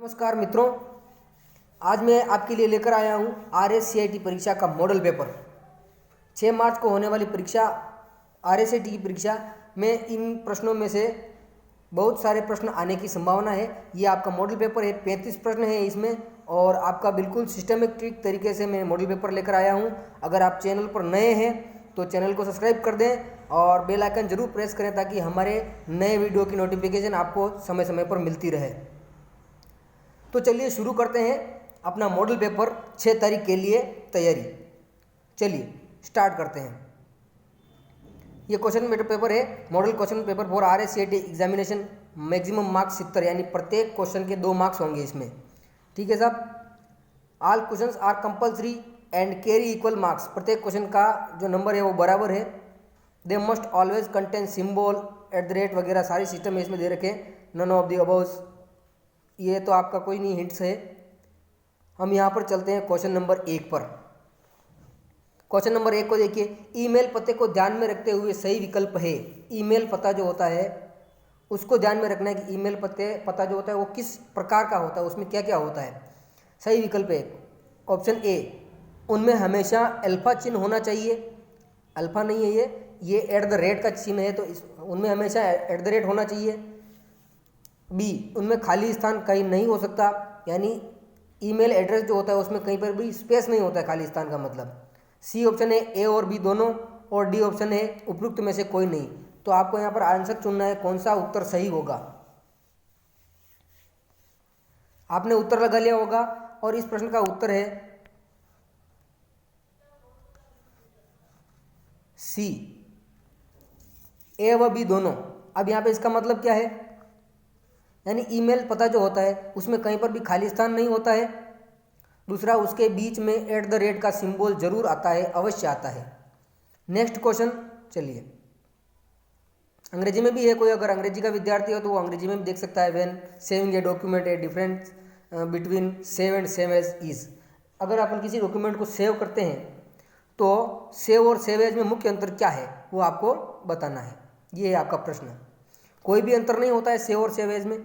नमस्कार मित्रों, आज मैं आपके लिए लेकर आया हूँ RSCIT परीक्षा का मॉडल पेपर। 6 मार्च को होने वाली परीक्षा RSCIT की परीक्षा में इन प्रश्नों में से बहुत सारे प्रश्न आने की संभावना है। ये आपका मॉडल पेपर है, 35 प्रश्न है इसमें और आपका बिल्कुल सिस्टमेटिक तरीके से मैं मॉडल पेपर लेकर आया हूँ। अगर आप चैनल पर नए हैं तो चैनल को सब्सक्राइब कर दें और बेल आइकन जरूर प्रेस करें ताकि हमारे नए वीडियो की नोटिफिकेशन आपको समय समय पर मिलती रहे। तो चलिए शुरू करते हैं अपना मॉडल पेपर 6 तारीख के लिए तैयारी। चलिए स्टार्ट करते हैं। ये क्वेश्चन पेपर है, model question paper for RSCIT examination. Maximum marks 70, यानी प्रत्येक क्वेश्चन के 2 मार्क्स होंगे इसमें। ठीक है साहब। All questions are compulsory and carry equal marks. प्रत्येक क्वेश्चन का जो नंबर है वो बराबर है। They must always contain symbol @ वगैरह सारी सिस्टम इसमें दे रखे। नन ऑफ द अबव्स, ये तो आपका कोई नहीं, हिंट्स है। हम यहाँ पर चलते हैं क्वेश्चन नंबर 1 पर। क्वेश्चन नंबर 1 को देखिए, ईमेल पते को ध्यान में रखते हुए सही विकल्प है। ईमेल पता जो होता है उसको ध्यान में रखना है कि ईमेल पता जो होता है वो किस प्रकार का होता है, उसमें क्या क्या होता है। सही विकल्प है ऑप्शन ए, उनमें हमेशा अल्फा चिन्ह होना चाहिए। अल्फा नहीं है ये @ का चिन्ह है, तो उनमें हमेशा @ होना चाहिए। बी, उनमें खाली स्थान कहीं नहीं हो सकता, यानी ईमेल एड्रेस जो होता है उसमें कहीं पर भी स्पेस नहीं होता है खाली स्थान का मतलब। सी ऑप्शन है ए और बी दोनों, और डी ऑप्शन है उपयुक्त में से कोई नहीं। तो आपको यहाँ पर आंसर चुनना है, कौन सा उत्तर सही होगा। आपने उत्तर लगा लिया होगा और इस प्रश्न का उत्तर है सी, ए व बी दोनों। अब यहाँ पे इसका मतलब क्या है, यानी ईमेल पता जो होता है उसमें कहीं पर भी खाली स्थान नहीं होता है। दूसरा, उसके बीच में @ का सिंबल जरूर आता है, अवश्य आता है। नेक्स्ट क्वेश्चन चलिए, अंग्रेजी में भी है। कोई अगर अंग्रेजी का विद्यार्थी हो तो वो अंग्रेजी में भी देख सकता है। When saving a document a difference between save and save as is. अगर अपन किसी डॉक्यूमेंट को सेव करते हैं तो सेव और सेव एज में मुख्य अंतर क्या है वो आपको बताना है। ये है आपका प्रश्न। कोई भी अंतर नहीं होता है सेव और सेव एज में।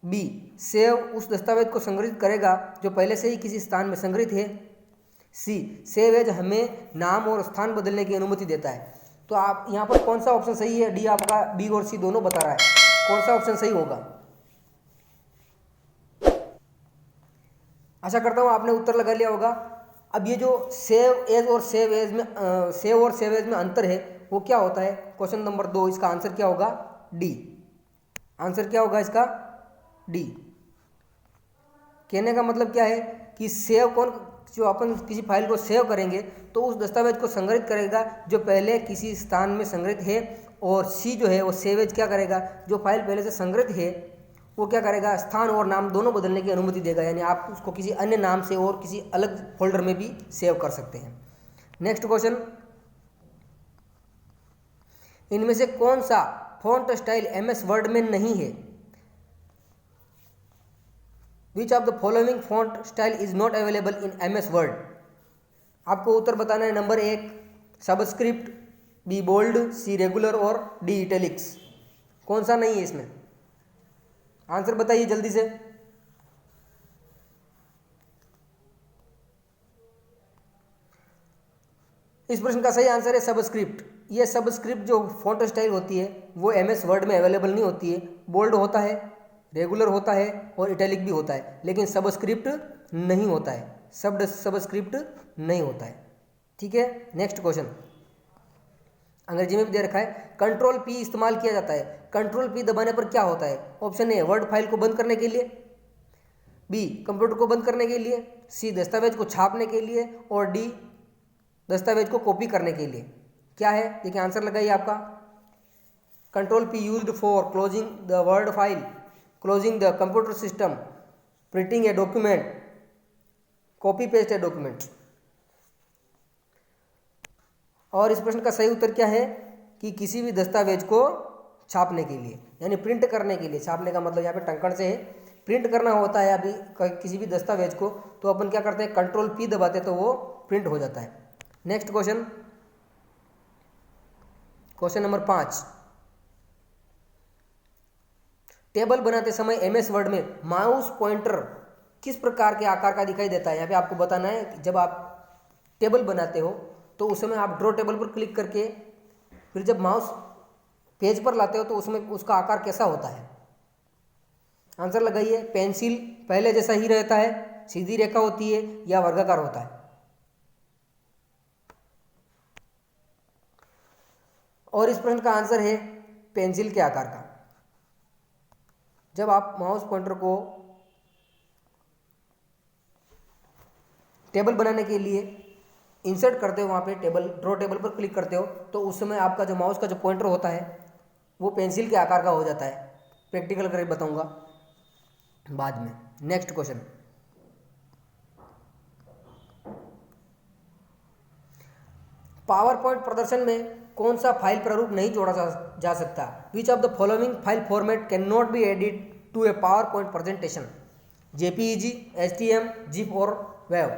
बी, सेव उस दस्तावेज को संग्रहित करेगा जो पहले से ही किसी स्थान में संग्रहित है। सी, सेव एज हमें नाम और स्थान बदलने की अनुमति देता है। तो आप यहाँ पर कौन सा ऑप्शन सही है, डी आपका बी और सी दोनों बता रहा है, कौन सा ऑप्शन सही होगा। आशा करता हूँ आपने उत्तर लगा लिया होगा। अब ये जो सेव एज और सेव एज में अंतर है वो क्या होता है, क्वेश्चन नंबर 2, इसका आंसर क्या होगा, डी। आंसर क्या होगा इसका, डी। कहने का मतलब क्या है कि सेव जो अपन किसी फाइल को सेव करेंगे तो उस दस्तावेज को संग्रहित करेगा जो पहले किसी स्थान में संग्रहित है, और सी जो है वो सेवेज क्या करेगा, जो फाइल पहले से संग्रहित है वो क्या करेगा, स्थान और नाम दोनों बदलने की अनुमति देगा, यानी आप उसको किसी अन्य नाम से और किसी अलग फोल्डर में भी सेव कर सकते हैं। नेक्स्ट क्वेश्चन, इनमें से कौन सा फॉन्ट स्टाइल MS वर्ड में नहीं है। Which of the following font style is not available in MS Word? आपको उत्तर बताना है। नंबर 1 सबस्क्रिप्ट, बी बोल्ड, सी रेगुलर और डी इटैलिक्स। कौन सा नहीं है इसमें, आंसर बताइए जल्दी से। इस प्रश्न का सही आंसर है सबस्क्रिप्ट। ये सबस्क्रिप्ट जो फॉन्ट स्टाइल होती है वो MS वर्ड में अवेलेबल नहीं होती है। बोल्ड होता है, रेगुलर होता है और इटैलिक भी होता है, लेकिन सबस्क्रिप्ट नहीं होता है। सबस्क्रिप्ट नहीं होता है। ठीक है। नेक्स्ट क्वेश्चन, अंग्रेजी में भी दे रखा है। कंट्रोल P इस्तेमाल किया जाता है। कंट्रोल P दबाने पर क्या होता है। ऑप्शन ए, वर्ड फाइल को बंद करने के लिए। बी, कंप्यूटर को बंद करने के लिए। सी, दस्तावेज को छापने के लिए। और डी, दस्तावेज को कॉपी करने के लिए। क्या है, देखिए आंसर लगाइए आपका। Control P used for closing the word file, closing the computer system, printing a document, copy paste a document. और इस प्रश्न का सही उत्तर क्या है कि किसी भी दस्तावेज को छापने के लिए, यानी प्रिंट करने के लिए। छापने का मतलब यहाँ पे टंकण से है, प्रिंट करना होता है। अभी किसी भी दस्तावेज को तो अपन क्या करते हैं, कंट्रोल P दबाते तो वो प्रिंट हो जाता है। Next question, question number 5, table बनाते समय एमएस वर्ड में माउस पॉइंटर किस प्रकार के आकार का दिखाई देता है। यहाँ पे आपको बताना है कि जब आप टेबल बनाते हो तो उस समय आप ड्रॉ टेबल पर क्लिक करके फिर जब माउस पेज पर लाते हो तो उसमें उसका आकार कैसा होता है। आंसर लगाइए। पेंसिल पहले जैसा ही रहता है, सीधी रेखा होती है या वर्गाकार होता है। और इस प्रश्न का आंसर है पेंसिल के आकार का। जब आप माउस पॉइंटर को टेबल बनाने के लिए इंसर्ट करते हो, वहाँ पे टेबल ड्रॉ टेबल पर क्लिक करते हो तो उस समय आपका जो माउस का जो पॉइंटर होता है वो पेंसिल के आकार का हो जाता है। प्रैक्टिकल करके बताऊंगा बाद में। नेक्स्ट क्वेश्चन, पावर पॉइंट प्रदर्शन में कौन सा फाइल प्रारूप नहीं जोड़ा जा सकता। Which of the following file format can not be added to a PowerPoint presentation. JPEG, STM, zip और वेव।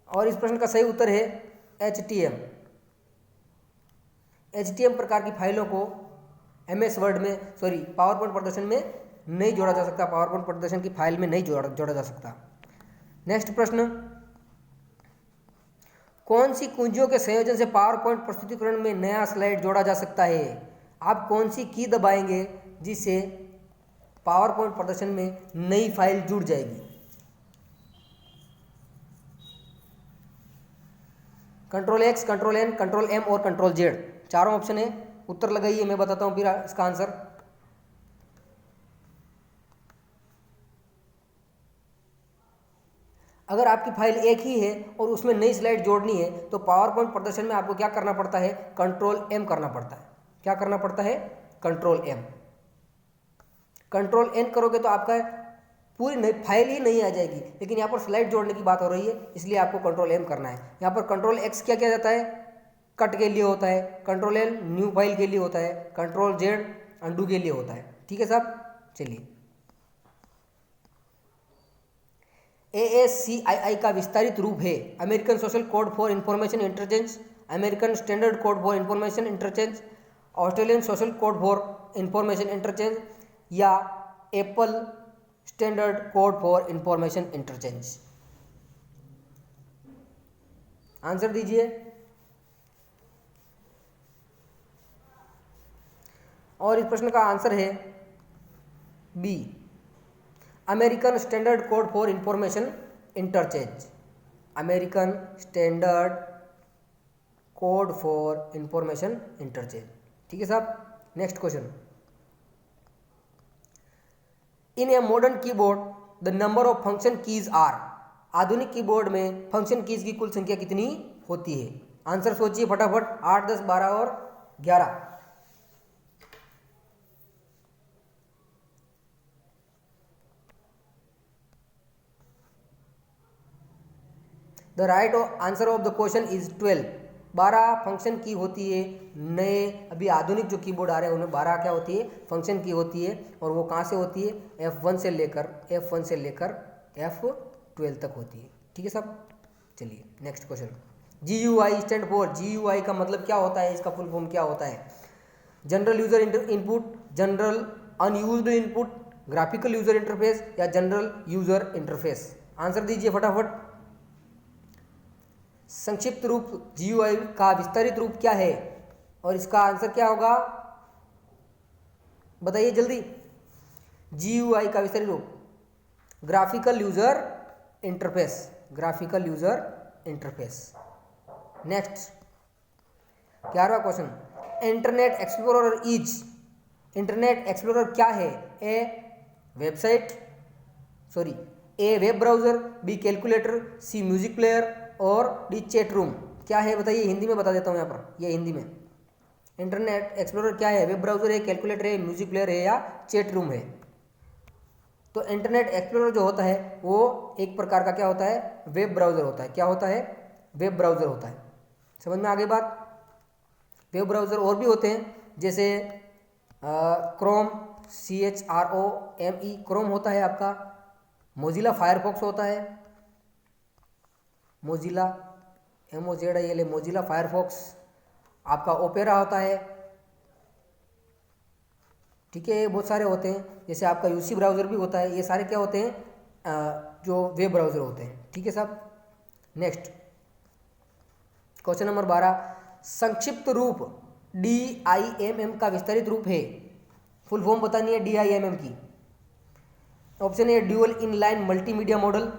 और इस प्रश्न का सही उत्तर है एचटीएम। एचटीएम प्रकार की फाइलों को एमएस वर्ड में पावर पॉइंट प्रदर्शन में नहीं जोड़ा जा सकता। पावर पॉइंट प्रदर्शन की फाइल में नहीं जोड़ा जा सकता। नेक्स्ट प्रश्न, कौन सी कुंजियों के संयोजन से पावर पॉइंट प्रस्तुतिकरण में नया स्लाइड जोड़ा जा सकता है। आप कौन सी की दबाएंगे जिससे पावर पॉइंट प्रदर्शन में नई फाइल जुड़ जाएगी। Control X, control N, control M और कंट्रोल जेड, चारों ऑप्शन है। उत्तर लगाइए, मैं बताता हूं फिर इसका आंसर। अगर आपकी फाइल एक ही है और उसमें नई स्लाइड जोड़नी है तो पावर पॉइंट प्रदर्शन में आपको क्या करना पड़ता है, कंट्रोल एम करना पड़ता है। क्या करना पड़ता है, कंट्रोल एम। कंट्रोल एन करोगे तो आपका पूरी नई फाइल ही नहीं आ जाएगी, लेकिन यहाँ पर स्लाइड जोड़ने की बात हो रही है इसलिए आपको कंट्रोल एम करना है। यहाँ पर कंट्रोल एक्स क्या किया जाता है, कट के लिए होता है। कंट्रोल एल न्यू फाइल के लिए होता है। कंट्रोल जेड अंडू के लिए होता है। ठीक है साहब, चलिए। ASCII का विस्तारित रूप है American social code for information interchange, American standard code for information interchange, Australian social code for information interchange या Apple standard code for information interchange. Answer दीजिए। और इस प्रश्न का आंसर है B, American standard code for information interchange. American standard code for information interchange. ठीक है साहब। Next question, in a modern keyboard the number of function keys are. आधुनिक कीबोर्ड में फंक्शन कीज की कुल संख्या कितनी होती है। आंसर सोचिए फटाफट। 8, 10, 12 और 11। The right answer of the question is 12। 12 function की होती है। नए अभी आधुनिक जो कीबोर्ड आ रहे हैं उन्हें 12 क्या होती है, फंक्शन की होती है। और वो कहाँ से होती है, F1 से लेकर F12 तक होती है। ठीक है साहब, चलिए next question. GUI stand for, GUI का मतलब क्या होता है, इसका फुल फॉर्म क्या होता है। General user input, general unused input, graphical user interface या जनरल यूजर इंटरफेस। आंसर दीजिए फटाफट। संक्षिप्त रूप GUI का विस्तारित रूप क्या है और इसका आंसर क्या होगा, बताइए जल्दी। GUI का विस्तारित रूप graphical user interface, graphical user interface. Next 11वां question, internet explorer is. Internet explorer क्या है, A web browser, B calculator, C music player और डी चैट रूम। क्या है बताइए, हिंदी में बता देता हूँ यहाँ पर, ये हिंदी में। इंटरनेट एक्सप्लोरर क्या है, वेब ब्राउजर है, कैलकुलेटर है, म्यूजिक प्लेयर है या चैट रूम है। तो इंटरनेट एक्सप्लोरर जो होता है वो एक प्रकार का क्या होता है, वेब ब्राउजर होता है। क्या होता है, वेब ब्राउजर होता है। समझ में आ गई बात। वेब ब्राउजर और भी होते हैं जैसे क्रोम, CHROME क्रोम होता है आपका। मोजिला फायरफॉक्स होता है, मोजिला MOZILA मोजिला फायरफॉक्स, आपका ओपेरा होता है, ठीक है, ये बहुत सारे होते हैं, जैसे आपका UC ब्राउज़र भी होता है, ये सारे क्या होते हैं जो वेब ब्राउज़र होते हैं, ठीक है साहब। नेक्स्ट क्वेश्चन नंबर 12, संक्षिप्त रूप DIMM का विस्तारित रूप है, फुल फॉर्म बतानी है DIMM की। Option A dual inline multimedia model,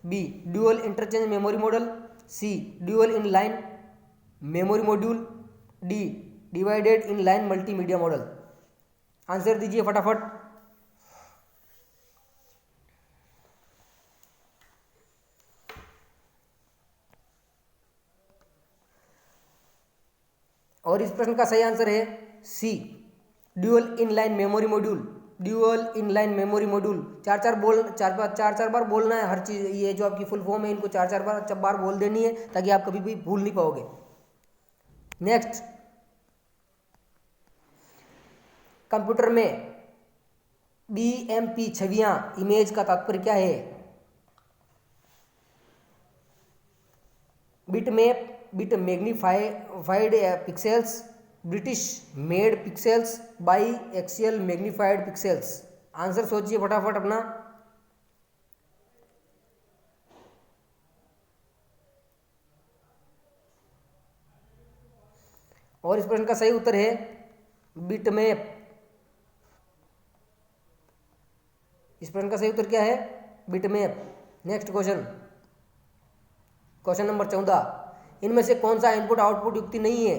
B dual interchange memory model, C dual inline memory module, D divided inline multimedia model. Answer दीजिए फटाफट। और इस प्रश्न का सही आंसर है C dual inline memory module. Dual inline memory module चार चार बार बोलना है हर चीज़, ये जो आपकी फुल फॉर्म है इनको चार बार बोल देनी है ताकि आप कभी भी भूल नहीं पाओगे। नेक्स्ट, कंप्यूटर में BMP छवियां इमेज का तात्पर्य क्या है? Bit magnified pixels, British made pixels, by axial magnified pixels. Answer सोचिए फटाफट अपना। और इस प्रश्न का सही उत्तर है बिटमैप। इस प्रश्न का सही उत्तर क्या है? Bitmap. Next question, question number 14, इनमें से कौन सा इनपुट आउटपुट युक्ति नहीं है?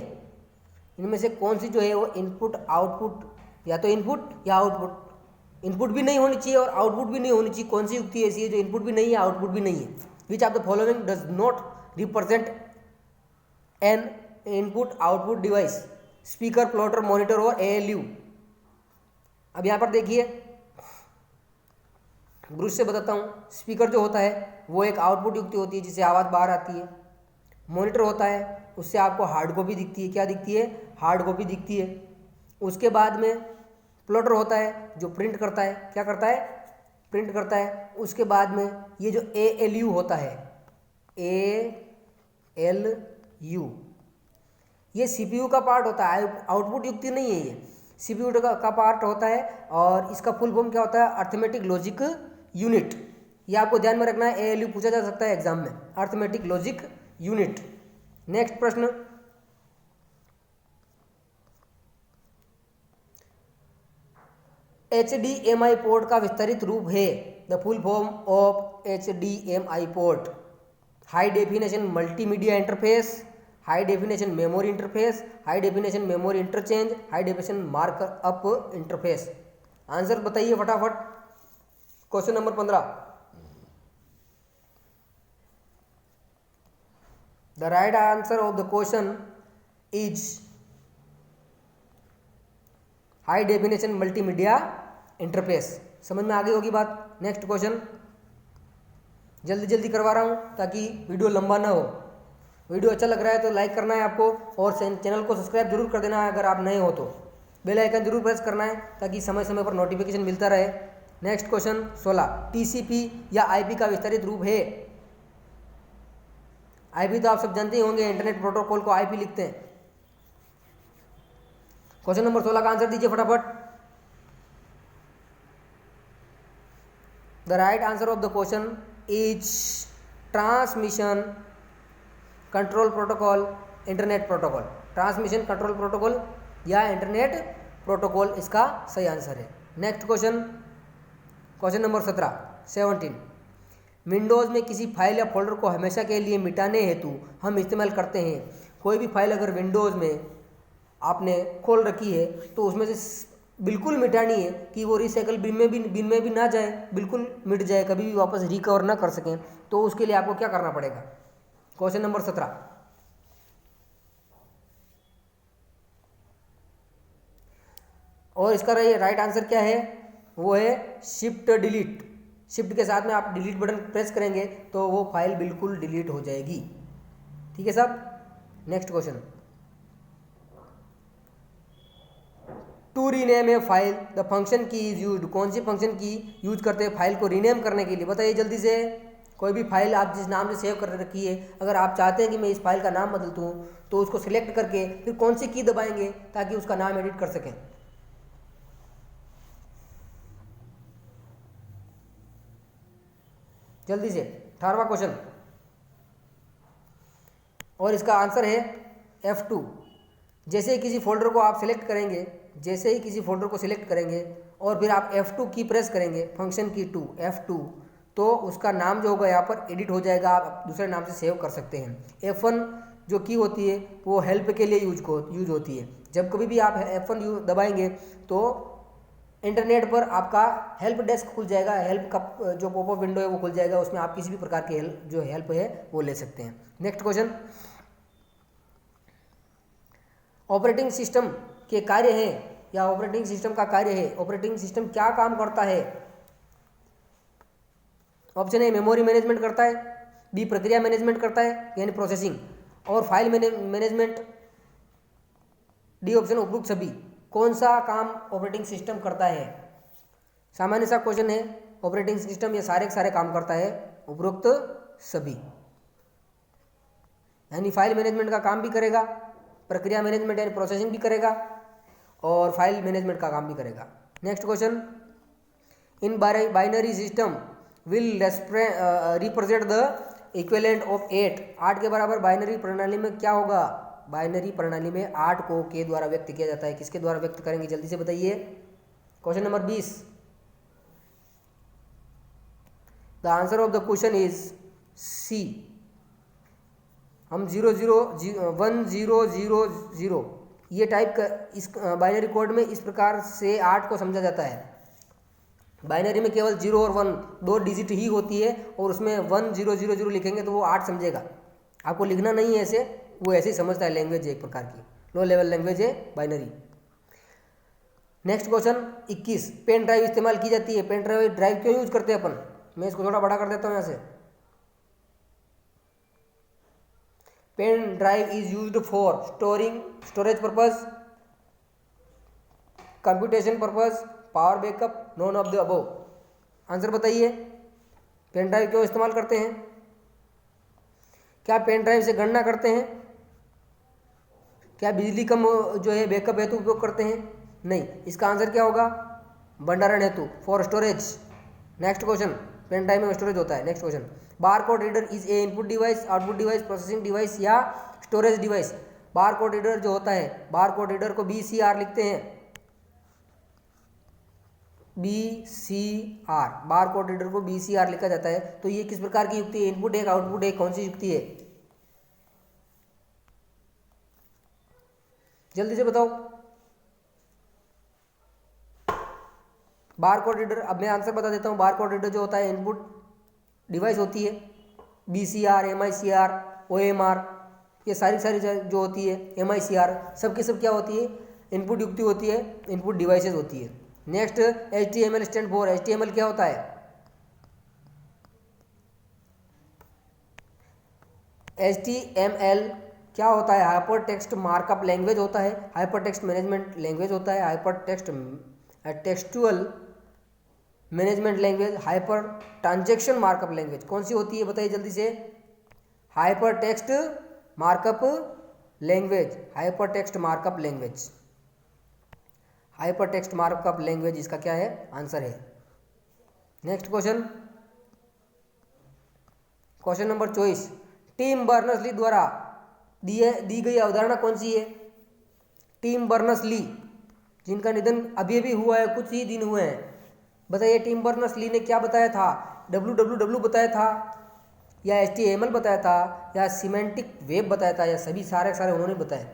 इनमें से कौन सी जो है वो इनपुट आउटपुट, या तो इनपुट या आउटपुट, इनपुट भी नहीं होनी चाहिए और आउटपुट भी नहीं होनी चाहिए, कौन सी युक्ति ऐसी है जो इनपुट भी नहीं है आउटपुट भी नहीं है? विच of the following does not represent N input output device? Speaker, plotter, monitor और ALU। अब यहाँ पर देखिए, ब्रूस से बताता हूँ। स्पीकर जो होता है वो एक आउटपुट युक्ति होती है जिससे आवाज़ बाहर आती है। मॉनिटर होता है, उससे आपको हार्ड कॉपी दिखती है। क्या दिखती है? हार्ड कॉपी दिखती है। उसके बाद में प्लॉटर होता है जो प्रिंट करता है। क्या करता है? प्रिंट करता है। उसके बाद में ये जो ALU होता है, ALU, ये CPU का पार्ट होता है, आउटपुट युक्ति नहीं है ये, CPU का पार्ट होता है। और इसका फुल फॉर्म क्या होता है? Arithmetic logic unit. ये आपको ध्यान में रखना है, ALU पूछा जा सकता है एग्जाम में, अर्थमेटिक लॉजिक यूनिट। नेक्स्ट प्रश्न, HDMI पोर्ट का विस्तारित रूप है। The full form of HDMI port: high definition multimedia interface, high definition memory interface, high definition memory interchange, high definition markup interface. Answer बताइए फटाफट। Question number 15, the right answer of the question is high definition multimedia interface. समझ में आ गई होगी बात। Next question, जल्दी जल्दी करवा रहा हूँ ताकि वीडियो लंबा ना हो। वीडियो अच्छा लग रहा है तो लाइक करना है आपको, और चैनल को सब्सक्राइब जरूर कर देना है अगर आप नए हो तो। बेल आइकन जरूर प्रेस करना है ताकि समय समय पर नोटिफिकेशन मिलता रहे। नेक्स्ट क्वेश्चन 16, TCP या IP का विस्तारित रूप है। IP तो आप सब जानते ही होंगे, इंटरनेट प्रोटोकॉल को IP लिखते हैं। क्वेश्चन नंबर 16 का आंसर दीजिए फटाफट। The right answer of the question is transmission control protocol, internet protocol. Transmission control protocol या इंटरनेट प्रोटोकॉल इसका सही आंसर है। Next question, question number 17, Windows में किसी फाइल या फोल्डर को हमेशा के लिए मिटाने हेतु हम इस्तेमाल करते हैं। कोई भी फाइल अगर विंडोज़ में आपने खोल रखी है तो उसमें से बिल्कुल मिटानी है कि वो रिसाइकल बिन में भी ना जाए, बिल्कुल मिट जाए, कभी भी वापस रिकवर ना कर सकें। तो उसके लिए आपको क्या करना पड़ेगा? क्वेश्चन नंबर 17, और इसका राइट आंसर क्या है? वो है शिफ्ट डिलीट। शिफ्ट के साथ में आप डिलीट बटन प्रेस करेंगे तो वो फाइल बिल्कुल डिलीट हो जाएगी। ठीक है साहब। Next question, to rename a file the function key is used. कौन सी फंक्शन की यूज करते हैं फाइल को रीनेम करने के लिए? बताइए जल्दी से। कोई भी फाइल आप जिस नाम से सेव कर रखी है, अगर आप चाहते हैं कि मैं इस फाइल का नाम बदल दूँ तो उसको सिलेक्ट करके फिर कौन सी की दबाएंगे ताकि उसका नाम एडिट कर सकें। जल्दी से 18वां क्वेश्चन, और इसका आंसर है F2। जैसे ही किसी फोल्डर को आप सिलेक्ट करेंगे, जैसे ही किसी फोल्डर को सिलेक्ट करेंगे और फिर आप F2 की प्रेस करेंगे, फंक्शन की 2 F2, तो उसका नाम जो होगा यहाँ पर एडिट हो जाएगा, आप दूसरे नाम से सेव कर सकते हैं। F1 जो की होती है वो हेल्प के लिए यूज होती है। जब कभी भी आप F1 दबाएंगे तो इंटरनेट पर आपका हेल्प डेस्क खुल जाएगा, हेल्प का जो पॉपअप विंडो है वो खुल जाएगा, उसमें आप किसी भी प्रकार की हेल्प है वो ले सकते हैं। नेक्स्ट क्वेश्चन, ऑपरेटिंग सिस्टम के कार्य हैं या ऑपरेटिंग सिस्टम का कार्य है, ऑपरेटिंग सिस्टम क्या काम करता है? ऑप्शन ए मेमोरी मैनेजमेंट करता है, बी प्रक्रिया मैनेजमेंट करता है यानी प्रोसेसिंग, और फाइल मैनेजमेंट, डी ऑप्शन उपरोक्त सभी। कौन सा काम ऑपरेटिंग सिस्टम करता है? सामान्य सा क्वेश्चन है, ऑपरेटिंग सिस्टम ये सारे के सारे काम करता है, उपरोक्त सभी, यानी फाइल मैनेजमेंट का काम भी करेगा, प्रक्रिया मैनेजमेंट यानी प्रोसेसिंग भी करेगा, और फाइल मैनेजमेंट का काम भी करेगा। Next question, in binary system will represent the equivalent of 8। 8 के बराबर बाइनरी प्रणाली में क्या होगा? बाइनरी प्रणाली में 8 को के द्वारा व्यक्त किया जाता है। किसके द्वारा व्यक्त करेंगे जल्दी से बताइए। Question number 20, the answer of the question is C. हम 1000 ये टाइप का इस बाइनरी कोड में इस प्रकार से 8 को समझा जाता है। बाइनरी में केवल 0 और 1 दो डिजिट ही होती है, और उसमें 1000 लिखेंगे तो वो 8 समझेगा। आपको लिखना नहीं है ऐसे, वो ऐसे ही समझता है, लैंग्वेज एक प्रकार की लो लेवल लैंग्वेज है binary. Next question 21, pen drive इस्तेमाल की जाती है। पेन ड्राइव क्यों यूज करते हैं अपन? मैं इसको थोड़ा बड़ा कर देता हूँ यहाँ से। Pen drive is used for storage purpose, computation purpose, power backup, none of the above. Answer बताइए, पेन ड्राइव क्यों इस्तेमाल करते हैं? क्या पेन ड्राइव से गणना करते हैं? क्या बिजली कम जो है बैकअप हेतु उपयोग करते हैं? नहीं। इसका आंसर क्या होगा? भंडारण हेतु, for storage. Next question, pen drive में स्टोरेज होता है। Next question, bar code reader is a input device, output device, processing device या storage device? Bar code reader जो होता है, बार कोड रीडर को BCR लिखते हैं, BCR, बार कोड रीडर को BCR लिखा जाता है। तो ये किस प्रकार की युक्ति है? इनपुट एक आउटपुट एक, कौन सी युक्ति है? जल्दी से बताओ। बार कोड रीडर, अब मैं आंसर बता देता हूँ। बार कोड रीडर जो होता है इनपुट डिवाइस होती है, BCR, MICR, OMR, ये सारी जो होती है, MICR, सब की सब क्या होती है? इनपुट युक्ति होती है, इनपुट डिवाइसेस होती है। Next HTML stand for, HTML क्या होता है? HTML क्या होता है? हाइपर टेक्स्ट मार्कअप लैंग्वेज होता है, हाइपर टेक्स्ट मैनेजमेंट लैंग्वेज होता है, hyper textual management language, hyper transaction markup language. कौन सी होती है बताइए जल्दी से। Hyper text markup language, hyper text markup language, hyper text markup language इसका क्या है? आंसर है। Next question, question number 24, Tim Berners Lee द्वारा दी गई अवधारणा कौन सी है? टिम बर्नर्स-ली, जिनका निधन अभी अभी हुआ है, कुछ ही दिन हुए हैं। बताइए टिम बर्नर्स-ली ने क्या बताया था? WWW बताया था, या HTML बताया था, या सिमेंटिक वेब बताया था, या सभी सारे उन्होंने बताया?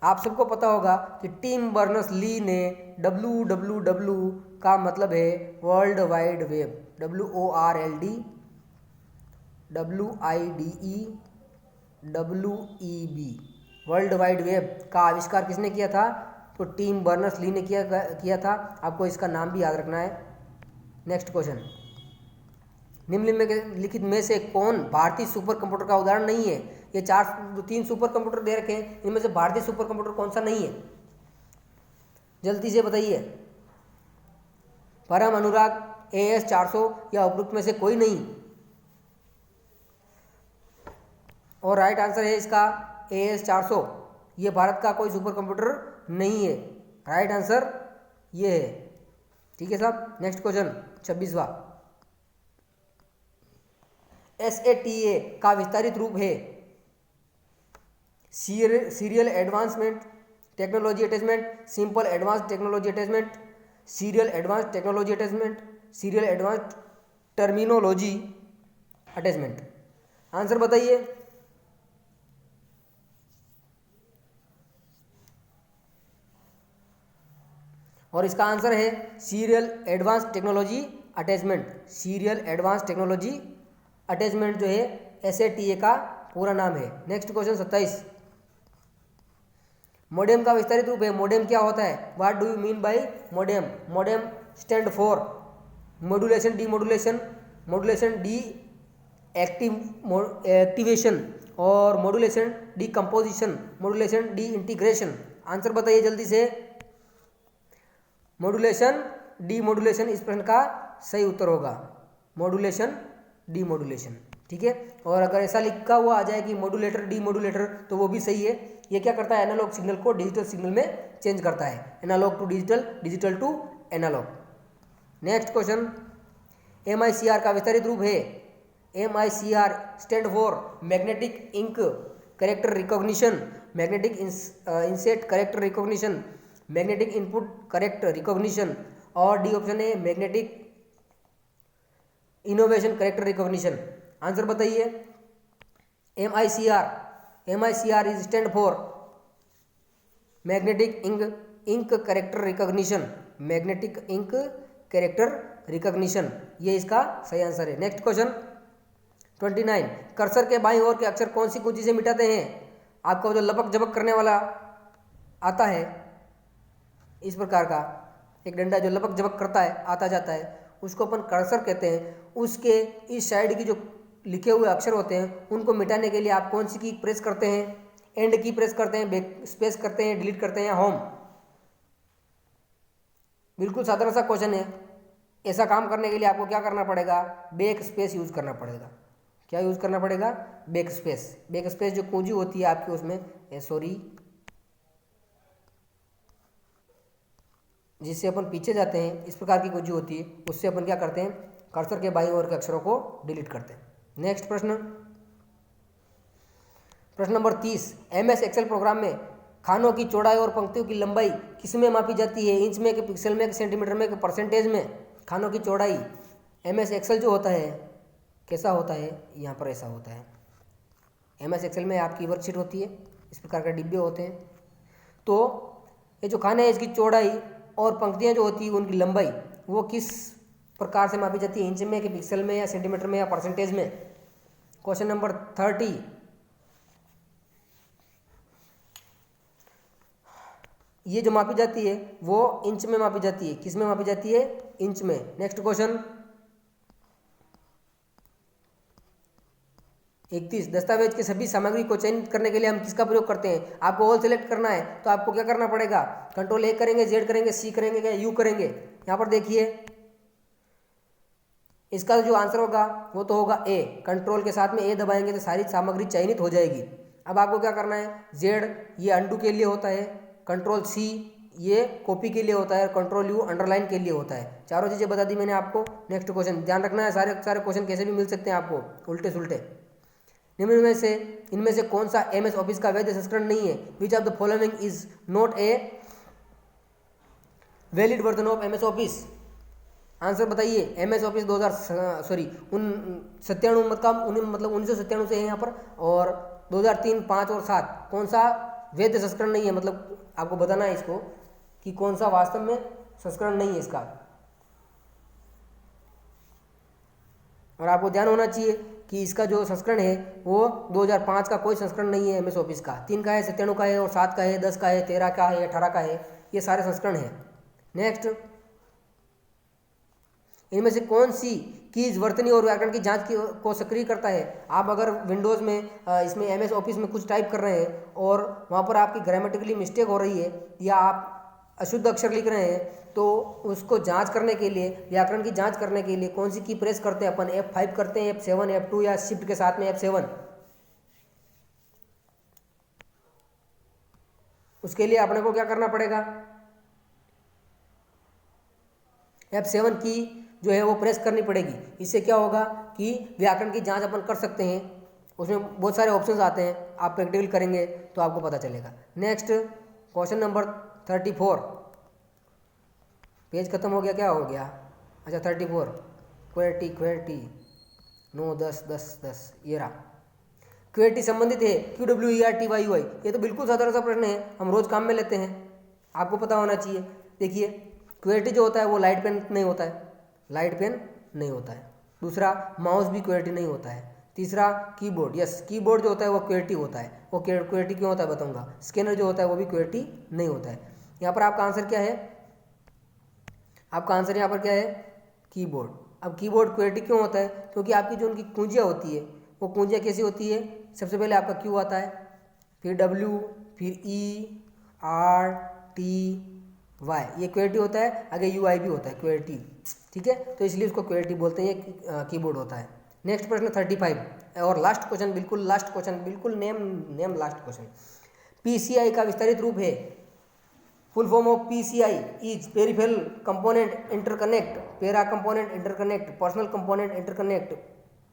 आप सबको पता होगा कि टिम बर्नर्स-ली ने WWW का मतलब है world wide web, WORLD WIDE WEB, world wide web का आविष्कार किसने किया था? तो टिम बर्नर्स-ली ने किया था। आपको इसका नाम भी याद रखना है। नेक्स्ट क्वेश्चन, निम्नलिखित में से कौन भारतीय सुपर कंप्यूटर का उदाहरण नहीं है? ये 3 सुपर कंप्यूटर दे रखे हैं, इनमें से भारतीय सुपर कंप्यूटर कौन सा नहीं है? जल्दी से बताइए। परम अनुराग, AS400 या उपरोक्त में से कोई नहीं। और राइट आंसर है इसका AS400। ये भारत का कोई सुपर कंप्यूटर नहीं है। राइट आंसर ये है। ठीक है साहब। Next question 26वां। SATA का विस्तारित रूप है serial advancement technology attachment, simple advance technology attachment, serial advance technology attachment, serial advance terminology attachment. Answer बताइए। और इसका आंसर है serial advance technology attachment. Serial advance technology attachment जो है SATA का पूरा नाम है। Next question 27। मोडेम का विस्तारित रूप है। मोडेम क्या होता है? What do you mean by modem? Modem stand for modulation demodulation, modulation de activation और modulation decomposition, modulation de integration. Answer बताइए जल्दी से। मॉड्यूलेशन डीमॉड्यूलेशन इस प्रश्न का सही उत्तर होगा। Modulation demodulation. ठीक है। और अगर ऐसा लिखा हुआ आ जाए कि मॉड्यूलेटर डीमॉड्यूलेटर तो वो भी सही है। ये क्या करता है? एनालॉग सिग्नल को डिजिटल सिग्नल में चेंज करता है। Analogue to digital, digital to analogue. Next question. MICR का विस्तारित रूप है। MICR stand for magnetic ink character recognition, magnetic inset character recognition, magnetic input character recognition और डी ऑप्शन है magnetic innovation character recognition. Answer बताइए। MICR is stand for magnetic ink character recognition, magnetic ink character recognition. ये इसका सही answer है। Next question 29। Cursor के बाईं ओर के अक्षर कौन सी कुंजी से मिटाते हैं? आपका जो लपक जपक करने वाला आता है, इस प्रकार का एक डंडा जो लपक जपक करता है, आता जाता है, उसको अपन कर्सर कहते हैं। उसके इस साइड की जो लिखे हुए अक्षर होते हैं उनको मिटाने के लिए आप कौन सी की प्रेस करते हैं? एंड की प्रेस करते हैं, बैक स्पेस करते हैं, डिलीट करते हैं या होम? बिल्कुल साधारण सा क्वेश्चन है। ऐसा काम करने के लिए आपको क्या करना पड़ेगा? बैक स्पेस यूज करना पड़ेगा। क्या यूज करना पड़ेगा? Back space. बैक स्पेस जो कुंजी होती है आपकी उसमें जिससे अपन पीछे जाते हैं, इस प्रकार की कुंजी होती है, उससे अपन क्या करते हैं? कर्सर के बाईं ओर के अक्षरों को डिलीट करते हैं। नेक्स्ट प्रश्न नंबर 30। MS एक्सेल प्रोग्राम में खानों की चौड़ाई और पंक्तियों की लंबाई किसमें मापी जाती है? इंच में, कि पिक्सल में, कि सेंटीमीटर में, कि परसेंटेज में? खानों की चौड़ाई MS एक्सेल जो होता है कैसा होता है? यहाँ पर ऐसा होता है। MS एक्सेल में आपकी वर्कशीट होती है, इस प्रकार के डिब्बे होते हैं। तो ये जो खाना है इसकी चौड़ाई और पंक्तियाँ जो होती है उनकी लंबाई वो किस प्रकार से मापी जाती है? इंच में, कि पिक्सल में, या सेंटीमीटर में, या परसेंटेज में? Question number 30। ये जो मापी जाती है वो इंच में मापी जाती है। किस में मापी जाती है? इंच में। Next question 31। दस्तावेज की सभी सामग्री को चयनित करने के लिए हम किसका प्रयोग करते हैं? आपको ऑल सेलेक्ट करना है तो आपको क्या करना पड़ेगा? कंट्रोल A करेंगे, Z करेंगे, C करेंगे, या U करेंगे? यहाँ पर देखिए इसका जो आंसर होगा वो तो होगा A। कंट्रोल के साथ में A दबाएंगे तो सारी सामग्री चयनित हो जाएगी। अब आपको क्या करना है? Z ये अंडू के लिए होता है, कंट्रोल C ये कॉपी के लिए होता है, कंट्रोल U अंडरलाइन के लिए होता है। चारों चीज़ें बता दी मैंने आपको। नेक्स्ट क्वेश्चन ध्यान रखना है, सारे क्वेश्चन कैसे भी मिल सकते हैं आपको, उल्टे सुल्टे। निम्न में से इनमें से कौन सा MS ऑफिस का वैध संस्करण नहीं है? विच of the following is not a valid version of MS office? Answer बताइए। MS ऑफिस 1997 से है यहाँ पर, और 2003, 5 और 7 कौन सा वैध संस्करण नहीं है? मतलब आपको बताना है इसको कि कौन सा वास्तव में संस्करण नहीं है इसका। और आपको ध्यान होना चाहिए कि इसका जो संस्करण है वो 2005 का कोई संस्करण नहीं है MS ऑफिस का। 3 का है, 97 का है, और 7 का है, 10 का है, 13 का है, 18 का है। ये सारे संस्करण हैं। नेक्स्ट, इनमें से कौन सी कीज वर्तनी और व्याकरण की जांच को सक्रिय करता है? आप अगर विंडोज़ में इसमें MS ऑफिस में कुछ टाइप कर रहे हैं और वहाँ पर आपकी ग्रामेटिकली मिस्टेक हो रही है या आप अशुद्ध अक्षर लिख रहे हैं तो उसको जांच करने के लिए, व्याकरण की जांच करने के लिए कौन सी की प्रेस करते हैं अपन? F5 करते हैं, F7, F2 या शिफ्ट के साथ में F7। उसके लिए अपने को क्या करना पड़ेगा? F7 की जो है वो प्रेस करनी पड़ेगी। इससे क्या होगा कि व्याकरण की जांच अपन कर सकते हैं। उसमें बहुत सारे ऑप्शंस आते हैं, आप प्रैक्टिकल करेंगे तो आपको पता चलेगा। Next question number 34। पेज खत्म हो गया, क्या हो गया? अच्छा 34, क्वेटी 9 10 10 10 ये रहा। क्वेटी संबंधित है QWERTY। ये तो बिल्कुल साधारण सा प्रश्न है, हम रोज काम में लेते हैं, आपको पता होना चाहिए। देखिए क्वेटी जो होता है वो लाइट पेन नहीं होता है, लाइट पेन नहीं होता है। दूसरा माउस भी क्वेटी नहीं होता है। तीसरा कीबोर्ड, यस कीबोर्ड जो होता है वो क्वेटी होता है। वो क्वेटी क्यों होता है बताऊंगा। स्कैनर जो होता है वो भी क्वेटी नहीं होता है। यहाँ पर आपका आंसर क्या है? आपका आंसर यहाँ पर क्या है? कीबोर्ड। अब कीबोर्ड क्वेटी क्यों होता है? क्योंकि आपकी जो उनकी कुंजियाँ होती है वो कुंजियाँ कैसी होती है? सबसे पहले आपका क्यू आता है, फिर डब्ल्यू, फिर ई, आर, टी, वाई, ये क्वेटी होता है। आगे यू आई भी होता है क्वेटी, ठीक है। तो इसलिए उसको क्वेटी बोलते हैं, ये कीबोर्ड होता है। नेक्स्ट प्रश्न 35 और लास्ट क्वेश्चन, बिल्कुल लास्ट क्वेश्चन, बिल्कुल नेम लास्ट क्वेश्चन। पीसीआई का विस्तारित रूप है, full form of PCI is peripheral component interconnect, para component interconnect, personal component interconnect,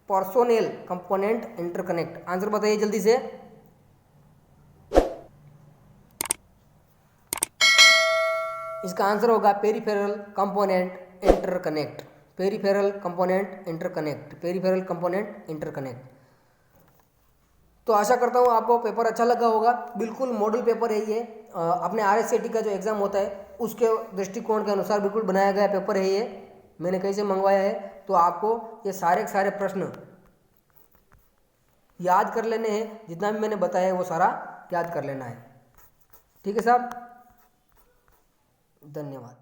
personnel component interconnect. Answer बताइए जल्दी से। इसका आंसर होगा peripheral component interconnect, peripheral component interconnect, peripheral component interconnect. तो आशा करता हूँ आपको पेपर अच्छा लगा होगा। बिल्कुल मॉडल पेपर है ये, अपने RSCT का जो एग्ज़ाम होता है उसके दृष्टिकोण के अनुसार बिल्कुल बनाया गया पेपर है ये। मैंने कहीं से मंगवाया है, तो आपको ये सारे के सारे प्रश्न याद कर लेने हैं। जितना भी मैंने बताया है वो सारा याद कर लेना है, ठीक है साहब। धन्यवाद।